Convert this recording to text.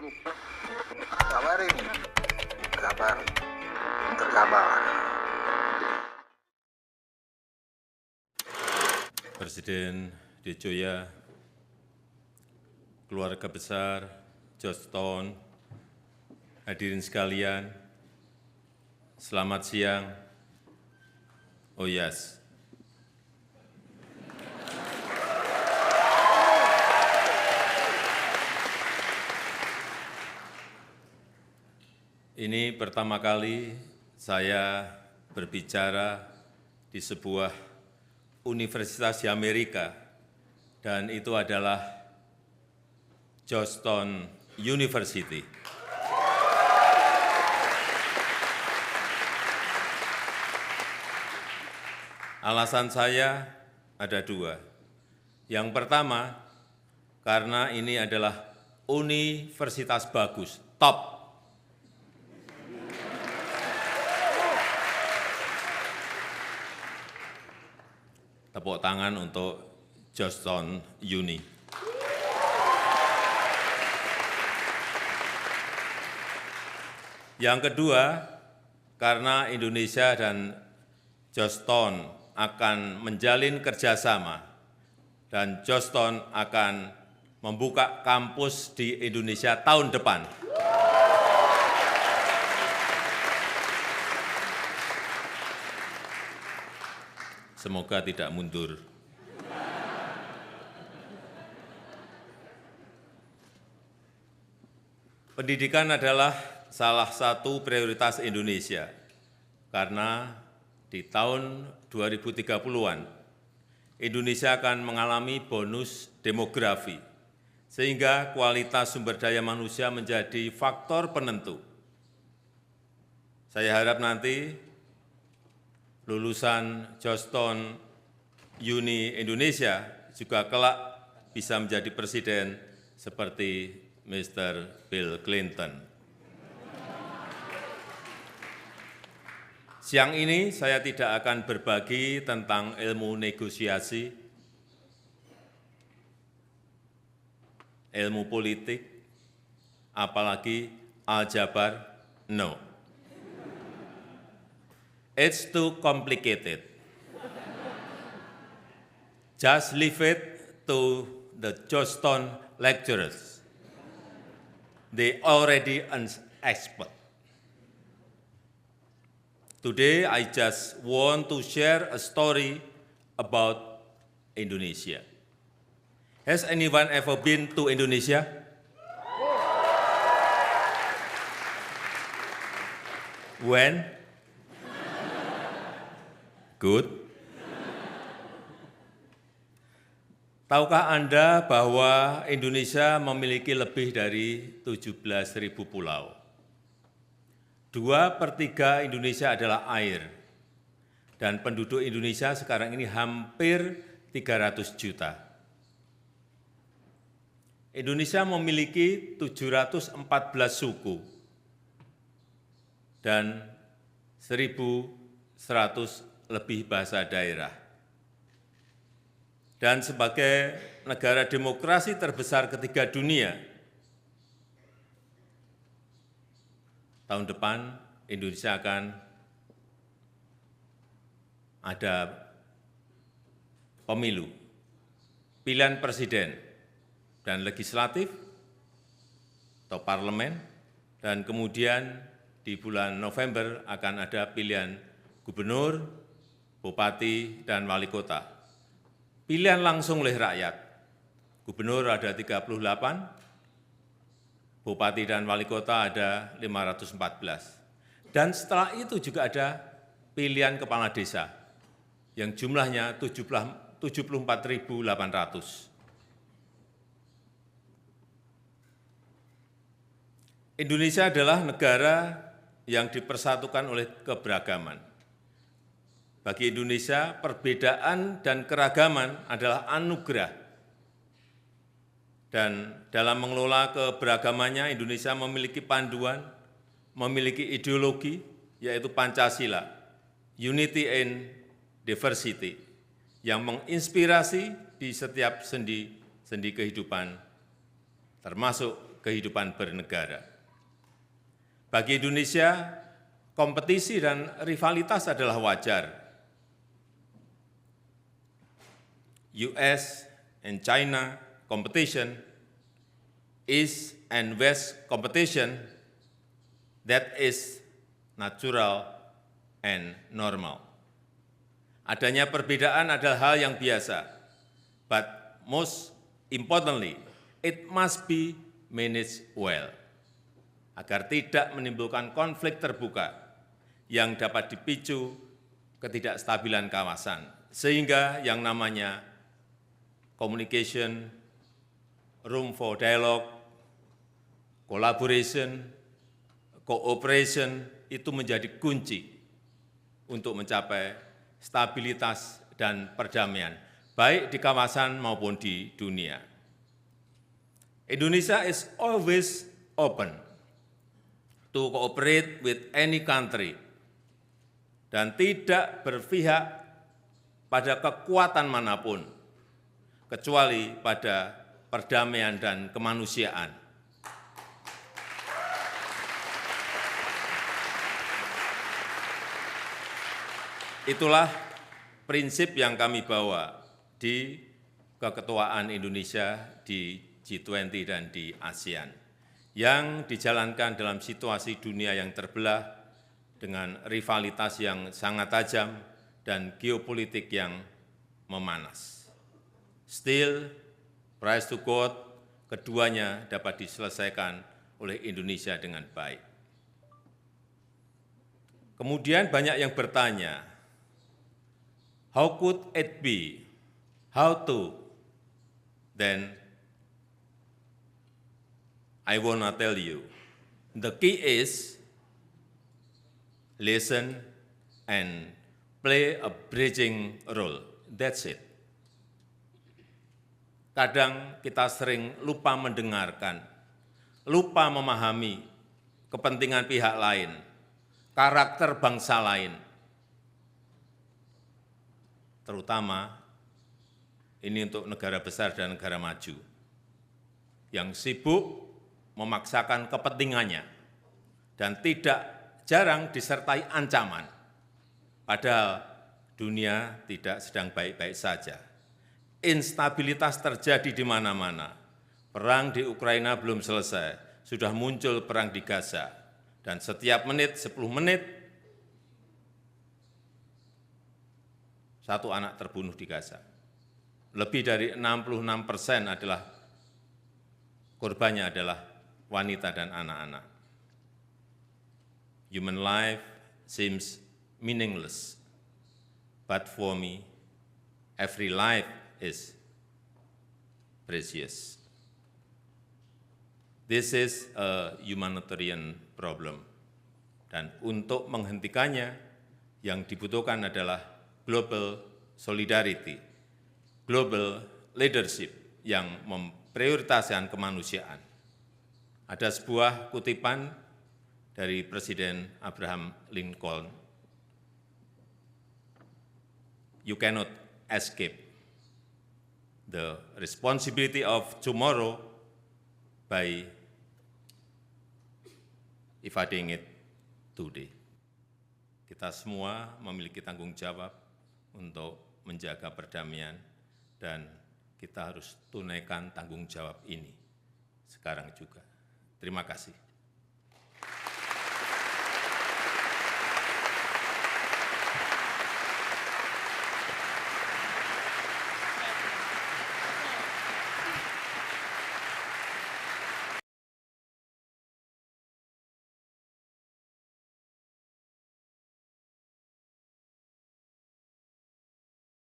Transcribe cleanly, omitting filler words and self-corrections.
Kabarin, kabar, terkabar. Presiden Dejoya, keluarga besar Georgetown, hadirin sekalian, selamat siang. Oh yes. Ini pertama kali saya berbicara di sebuah universitas di Amerika, dan itu adalah Georgetown University. Alasan saya ada dua. Yang pertama, karena ini adalah universitas bagus, top. Tepuk tangan untuk Georgetown Uni. Yang kedua, karena Indonesia dan Georgetown akan menjalin kerjasama dan Georgetown akan membuka kampus di Indonesia tahun depan. Semoga tidak mundur. Pendidikan adalah salah satu prioritas Indonesia, karena di tahun 2030-an, Indonesia akan mengalami bonus demografi, sehingga kualitas sumber daya manusia menjadi faktor penentu. Saya harap nanti lulusan Georgetown Uni Indonesia juga kelak bisa menjadi presiden seperti Mr. Bill Clinton. Siang ini saya tidak akan berbagi tentang ilmu negosiasi, ilmu politik, apalagi aljabar, no. It's too complicated. Just leave it to the Georgetown lecturers. They already an expert. Today, I just want to share a story about Indonesia. Has anyone ever been to Indonesia? When? Good. Tahukah Anda bahwa Indonesia memiliki lebih dari 17.000 pulau? 2/3 Indonesia adalah air, dan penduduk Indonesia sekarang ini hampir 300 juta. Indonesia memiliki 714 suku dan 1.100 lebih bahasa daerah. Dan sebagai negara demokrasi terbesar ketiga dunia, tahun depan Indonesia akan ada pemilu, pilihan presiden dan legislatif atau parlemen, dan kemudian di bulan November akan ada pilihan gubernur, bupati, dan wali kota. Pilihan langsung oleh rakyat. Gubernur ada 38, bupati dan wali kota ada 514. Dan setelah itu juga ada pilihan kepala desa yang jumlahnya 74.800. Indonesia adalah negara yang dipersatukan oleh keberagaman. Bagi Indonesia, perbedaan dan keragaman adalah anugerah. Dan dalam mengelola keberagamannya, Indonesia memiliki panduan, memiliki ideologi, yaitu Pancasila, Unity in Diversity, yang menginspirasi di setiap sendi-sendi kehidupan, termasuk kehidupan bernegara. Bagi Indonesia, kompetisi dan rivalitas adalah wajar. US and China competition, East and West competition, that is natural and normal. Adanya perbedaan adalah hal yang biasa, but most importantly, it must be managed well, agar tidak menimbulkan konflik terbuka yang dapat dipicu ketidakstabilan kawasan, sehingga yang namanya communication, room for dialogue, collaboration, cooperation itu menjadi kunci untuk mencapai stabilitas dan perdamaian, baik di kawasan maupun di dunia. Indonesia is always open to cooperate with any country dan tidak berpihak pada kekuatan manapun, kecuali pada perdamaian dan kemanusiaan. Itulah prinsip yang kami bawa di keketuaan Indonesia di G20 dan di ASEAN, yang dijalankan dalam situasi dunia yang terbelah dengan rivalitas yang sangat tajam dan geopolitik yang memanas. Still, praise to God, keduanya dapat diselesaikan oleh Indonesia dengan baik. Kemudian banyak yang bertanya, how could it be? How to? Then I wanna tell you, the key is listen and play a bridging role. That's it. Kadang kita sering lupa mendengarkan, lupa memahami kepentingan pihak lain, karakter bangsa lain, terutama ini untuk negara besar dan negara maju, yang sibuk memaksakan kepentingannya dan tidak jarang disertai ancaman, padahal dunia tidak sedang baik-baik saja. Instabilitas terjadi di mana-mana. Perang di Ukraina belum selesai, sudah muncul perang di Gaza, dan setiap menit, 10 menit, satu anak terbunuh di Gaza. Lebih dari 66% adalah korbannya adalah wanita dan anak-anak. Human life seems meaningless, but for me, every life is precious. This is a humanitarian problem. Dan untuk menghentikannya, yang dibutuhkan adalah global solidarity, global leadership yang memprioritaskan kemanusiaan. Ada sebuah kutipan dari Presiden Abraham Lincoln, you cannot escape the responsibility of tomorrow by evading it today. Kita semua memiliki tanggung jawab untuk menjaga perdamaian dan kita harus tunaikan tanggung jawab ini sekarang juga. Terima kasih.